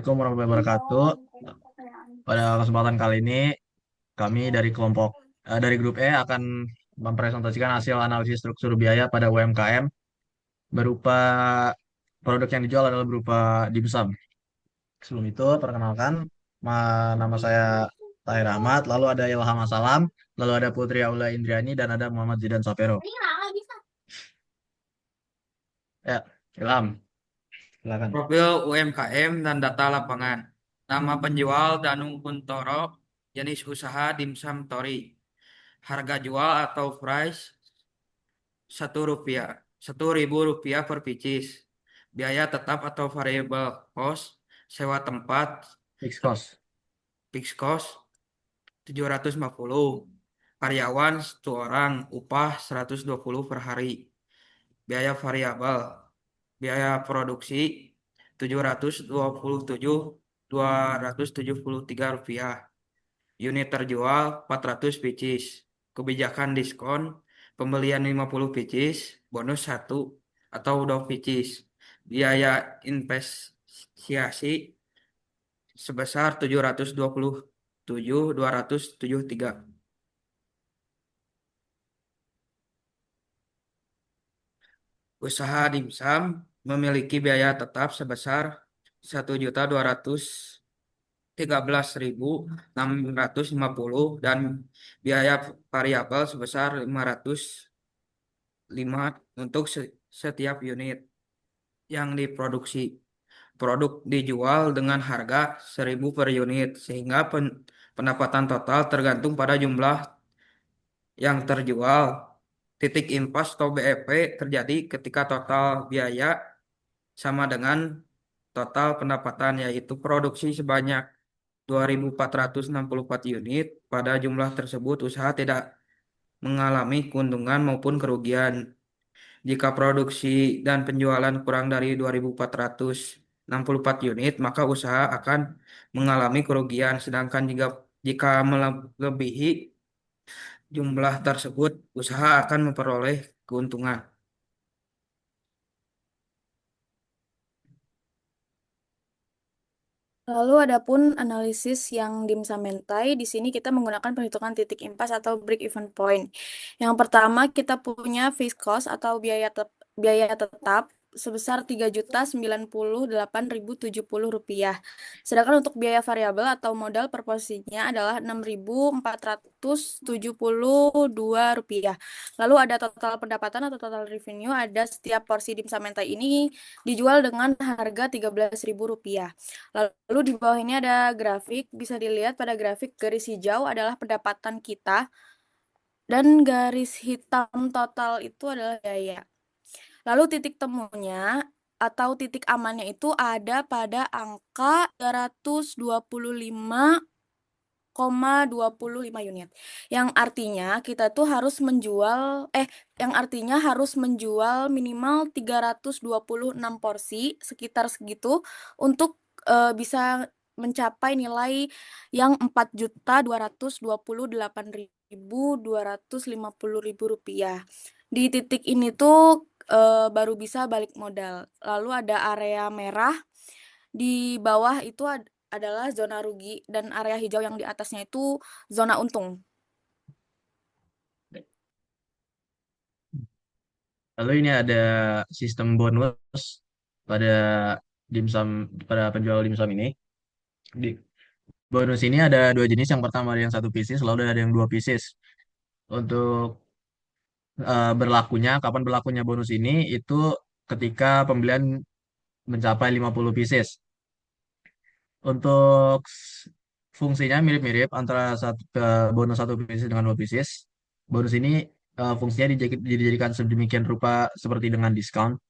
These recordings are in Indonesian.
Assalamualaikum warahmatullahi wabarakatuh. Pada kesempatan kali ini, kami dari dari grup E akan mempresentasikan hasil analisis struktur biaya pada UMKM berupa produk yang dijual adalah berupa dimsum. Sebelum itu, perkenalkan, nama saya Tahir Ahmad, lalu ada Ilham Asalam, lalu ada Putri Aula Indriani, dan ada Muhammad Zidan Sapero. Ya, Ilham, silakan. Profil UMKM dan data lapangan. Nama penjual Danung Kuntoro, jenis usaha Dimsum Tori. Harga jual atau price Rp1, Rp1.000 per pieces. Biaya tetap atau variable cost, sewa tempat, Fixed cost. fixed cost 750. Karyawan 1 orang, upah 120 per hari. Biaya variabel, biaya produksi Rp727.273. Unit terjual 400 pieces. Kebijakan diskon pembelian 50 pieces, bonus 1 atau 2 pieces. Biaya investasi sebesar 727.273. Usaha dimsum memiliki biaya tetap sebesar 1.213.650 dan biaya variabel sebesar 505 untuk setiap unit yang diproduksi. Produk dijual dengan harga 1.000 per unit sehingga pendapatan total tergantung pada jumlah yang terjual. Titik impas atau BEP terjadi ketika total biaya sama dengan total pendapatan, yaitu produksi sebanyak 2.464 unit. Pada jumlah tersebut, usaha tidak mengalami keuntungan maupun kerugian. Jika produksi dan penjualan kurang dari 2.464 unit, maka usaha akan mengalami kerugian. Sedangkan jika melebihi jumlah tersebut, usaha akan memperoleh keuntungan. Lalu adapun analisis yang dimsamentai, di sini kita menggunakan perhitungan titik impas atau break even point. Yang pertama kita punya fixed cost atau biaya tetap sebesar Rp3.098.070. Sedangkan untuk biaya variabel atau modal per posisinya adalah Rp6.472. Lalu ada total pendapatan atau total revenue, ada setiap porsi dimsamentai ini dijual dengan harga Rp13.000. Lalu di bawah ini ada grafik, bisa dilihat pada grafik garis hijau adalah pendapatan kita dan garis hitam total itu adalah biaya. Lalu titik temunya atau titik amannya itu ada pada angka 325,25 unit. Yang artinya kita tuh harus menjual minimal 326 porsi sekitar segitu untuk bisa mencapai nilai yang Rp4.228.250. Di titik ini tuh baru bisa balik modal. Lalu ada area merah di bawah itu adalah zona rugi dan area hijau yang di atasnya itu zona untung. Lalu ini ada sistem bonus pada dimsum pada penjual dimsum ini. Di bonus ini ada dua jenis. Yang pertama ada yang satu pieces, lalu ada yang dua pieces. Untuk kapan berlakunya bonus ini itu ketika pembelian mencapai 50 pieces. Untuk fungsinya mirip-mirip antara bonus satu pieces dengan dua pieces. Bonus ini fungsinya dijadikan sedemikian rupa seperti dengan diskon.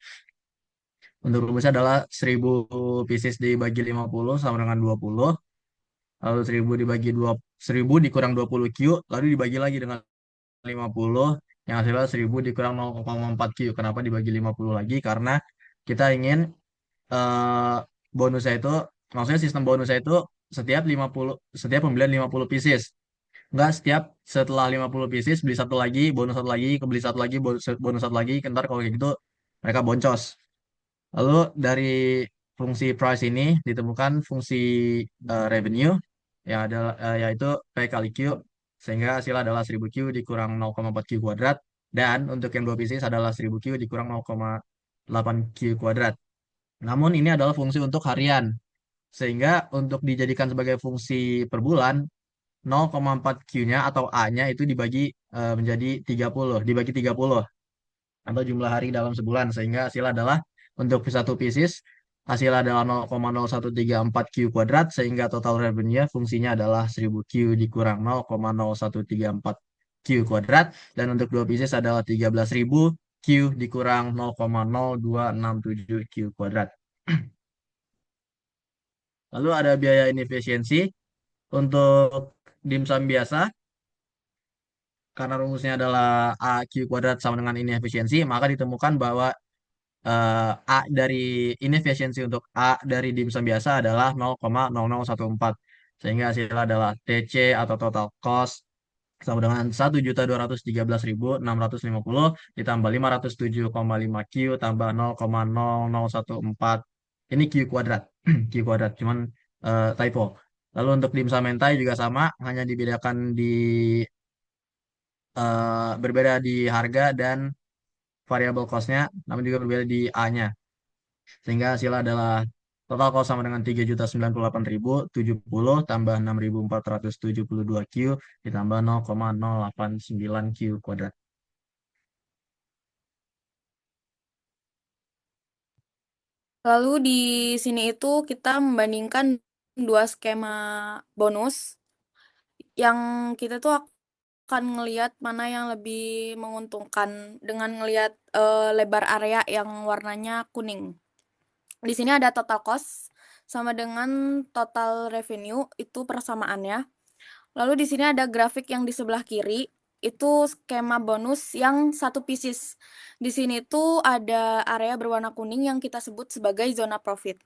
Untuk rumusnya adalah 1.000 pieces dibagi 50 sama dengan 20. Lalu 1.000 dikurang 20 Q, lalu dibagi lagi dengan 50, yang hasilnya 1.000 dikurang 0,4 Q. Kenapa dibagi 50 lagi? Karena kita ingin eh, bonusnya itu, maksudnya sistem bonusnya itu setiap pembelian 50 pieces. Enggak setiap setelah 50 pieces beli satu lagi, bonus satu lagi, kebeli satu lagi, bonus satu lagi. Ntar kalau kayak gitu mereka boncos. Lalu dari fungsi price ini ditemukan fungsi revenue yang adalah yaitu P kali Q, sehingga hasil adalah 1000 Q dikurang 0,4 Q kuadrat, dan untuk yang dua pieces adalah 1000 Q dikurang 0,8 Q kuadrat. Namun ini adalah fungsi untuk harian, sehingga untuk dijadikan sebagai fungsi per bulan 0,4 Q-nya atau A-nya itu dibagi menjadi 30, dibagi 30 atau jumlah hari dalam sebulan, sehingga hasil adalah untuk satu pieces hasil adalah 0,0134 Q kuadrat, sehingga total revenue fungsinya adalah 1000 Q dikurang 0,0134 Q kuadrat, dan untuk dua pieces adalah 13.000 Q dikurang 0,0267 Q kuadrat. Lalu ada biaya inefisiensi untuk dimsum biasa, karena rumusnya adalah AQ kuadrat sama dengan inefisiensi, maka ditemukan bahwa A dari inefisiensi untuk A dari dimsum biasa adalah 0,0014, sehingga hasilnya adalah TC atau total cost sama dengan 1.213.650 ditambah 507,5 Q tambah 0,0014, ini Q kuadrat. Q kuadrat cuman typo. Lalu untuk dimsum mentai juga sama, hanya dibedakan di berbeda di harga dan variabel cost-nya, namun juga berbeda di A-nya. Sehingga hasilnya adalah total cost sama dengan 3.098.070 tambah 6.472 Q ditambah 0,089 Q kuadrat. Lalu di sini itu kita membandingkan dua skema bonus yang kita tuh akan ngelihat mana yang lebih menguntungkan dengan ngelihat lebar area yang warnanya kuning. Di sini ada total cost sama dengan total revenue, itu persamaannya. Lalu di sini ada grafik yang di sebelah kiri, itu skema bonus yang satu pieces. Di sini tuh ada area berwarna kuning yang kita sebut sebagai zona profit.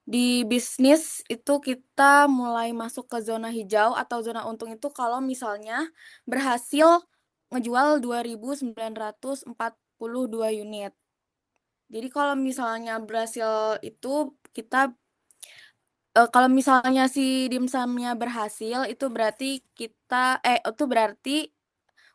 Di bisnis itu kita mulai masuk ke zona hijau atau zona untung itu kalau misalnya berhasil ngejual 2.942 unit. Jadi kalau misalnya berhasil itu kita kalau misalnya si dimsumnya berhasil itu berarti itu berarti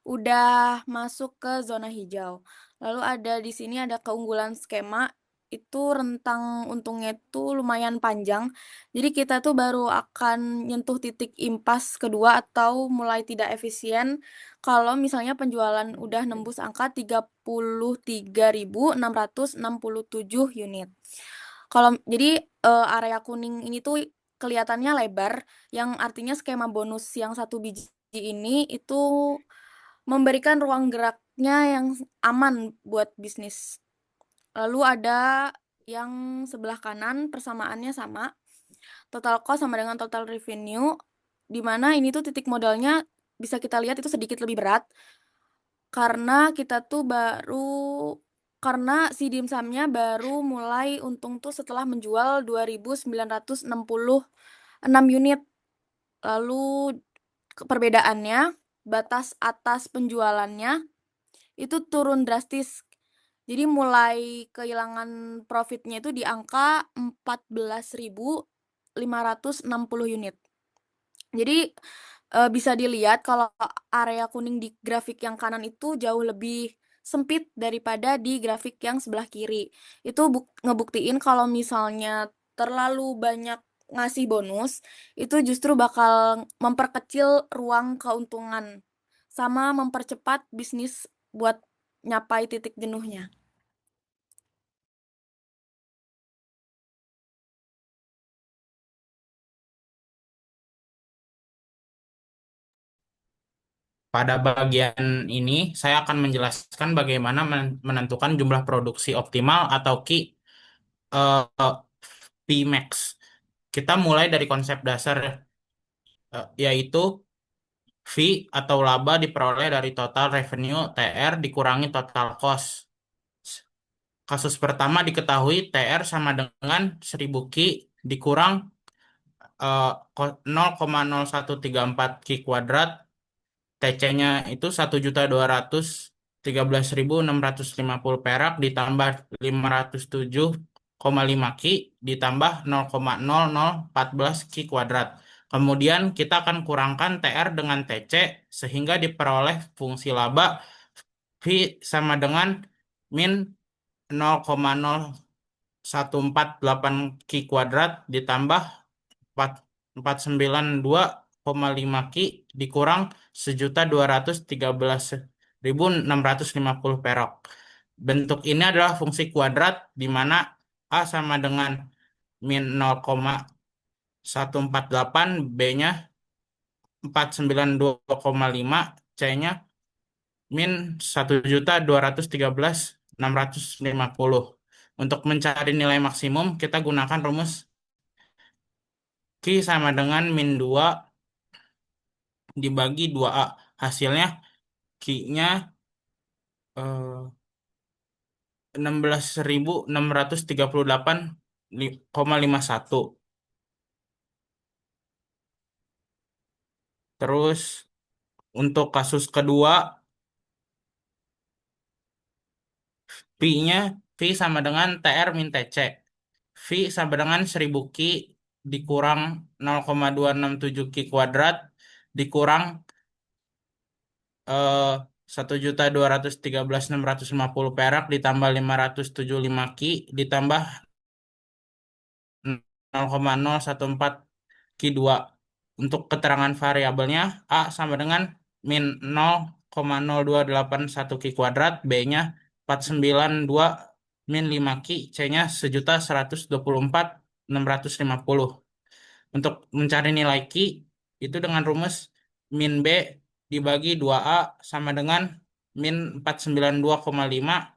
udah masuk ke zona hijau. Lalu ada di sini ada keunggulan skema, itu rentang untungnya itu lumayan panjang. Jadi kita tuh baru akan nyentuh titik impas kedua atau mulai tidak efisien kalau misalnya penjualan udah nembus angka 33.667 unit. Jadi area kuning ini tuh kelihatannya lebar, yang artinya skema bonus yang satu biji ini itu memberikan ruang geraknya yang aman buat bisnis. Lalu ada yang sebelah kanan persamaannya sama, total cost sama dengan total revenue, di mana ini tuh titik modalnya bisa kita lihat itu sedikit lebih berat karena kita tuh karena si dimsumnya baru mulai untung tuh setelah menjual 2.966 unit. Lalu perbedaannya, batas atas penjualannya itu turun drastis. Jadi mulai kehilangan profitnya itu di angka 14.560 unit. Jadi bisa dilihat kalau area kuning di grafik yang kanan itu jauh lebih sempit daripada di grafik yang sebelah kiri. Itu ngebuktiin kalau misalnya terlalu banyak ngasih bonus, itu justru bakal memperkecil ruang keuntungan sama mempercepat bisnis buat nyapai titik jenuhnya. Pada bagian ini, saya akan menjelaskan bagaimana menentukan jumlah produksi optimal atau Pmax. Kita mulai dari konsep dasar, yaitu V atau laba diperoleh dari total revenue TR dikurangi total cost. Kasus pertama diketahui TR sama dengan 1000 Ki dikurang 0,0134 Ki kuadrat. TC-nya itu 1.213.650 perak ditambah 507 Ki ditambah 0,0014 Ki kuadrat. Kemudian kita akan kurangkan TR dengan TC sehingga diperoleh fungsi laba V sama dengan min 0,0148 Ki kuadrat ditambah 492,5 Ki dikurang 1.213.650 perak. Bentuk ini adalah fungsi kuadrat di mana A sama dengan min 0,148, B-nya 492,5, C-nya min 1.213.650. Untuk mencari nilai maksimum, kita gunakan rumus Ki sama dengan min 2 dibagi 2A. Hasilnya Ki-nya 16.638,51. Terus untuk kasus kedua, V sama dengan TR min TC. V sama dengan 1000 Ki dikurang 0,267 Ki kuadrat dikurang 1.213.650 perak ditambah 575 Ki ditambah 0,014 Ki 2. Untuk keterangan variabelnya A sama dengan min 0,0281 Ki kuadrat, B-nya 492 min 5 Ki, C-nya 1.124.650. Untuk mencari nilai Ki itu dengan rumus min B dibagi 2A sama dengan min 492,5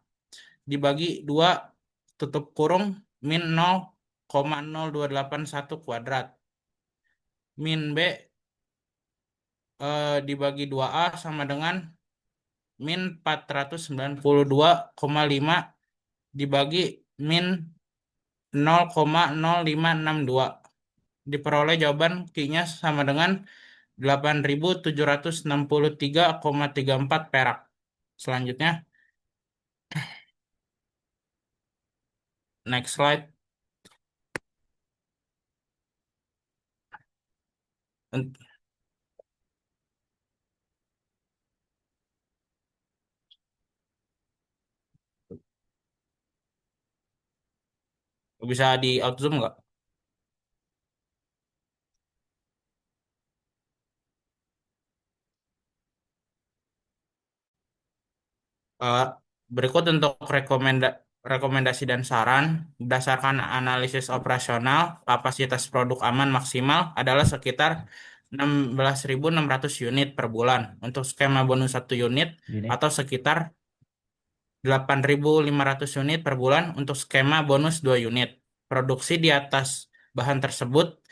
dibagi 2 tutup kurung min 0,0281 kuadrat. Min B dibagi 2A sama dengan min 492,5 dibagi min 0,0562. Diperoleh jawaban Q-nya sama dengan 8.763,34 perak. Selanjutnya, next slide. Bisa di out zoom nggak? Eh, Berikut untuk rekomendasi dan saran berdasarkan analisis operasional, kapasitas produk aman maksimal adalah sekitar 16.600 unit per bulan untuk skema bonus 1 unit Gini. atau sekitar 8.500 unit per bulan untuk skema bonus 2 unit. Produksi di atas bahan tersebut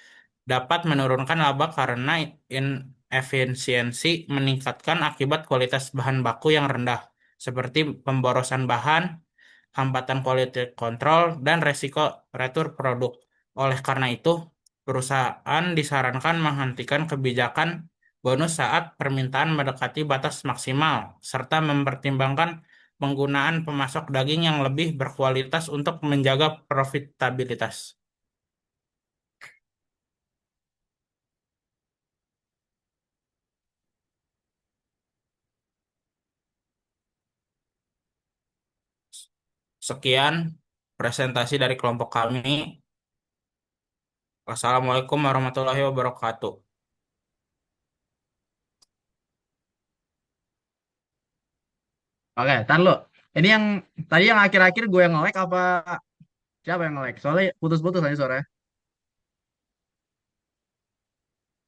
dapat menurunkan laba karena inefisiensi meningkatkan akibat kualitas bahan baku yang rendah, seperti pemborosan bahan, hambatan quality control, dan resiko retur produk. Oleh karena itu, perusahaan disarankan menghentikan kebijakan bonus saat permintaan mendekati batas maksimal, serta mempertimbangkan penggunaan pemasok daging yang lebih berkualitas untuk menjaga profitabilitas. Sekian presentasi dari kelompok kami. Wassalamualaikum warahmatullahi wabarakatuh. Oke, tar lo. Ini yang tadi yang akhir-akhir gue yang nge-lag apa siapa yang nge-lag? Soalnya putus-putus aja suaranya.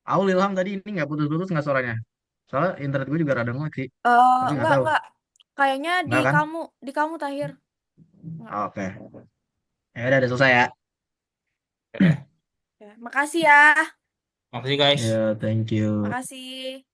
Aul Ilham tadi ini nggak putus-putus nggak suaranya. Soalnya internet gue juga rada nge-lag sih. Tapi nggak tahu. Enggak. Kayaknya Nggak kan? di kamu Tahir. Enggak. Oke. Ya udah selesai ya. Oke. Ya, makasih ya. Makasih guys. Ya, thank you. Makasih.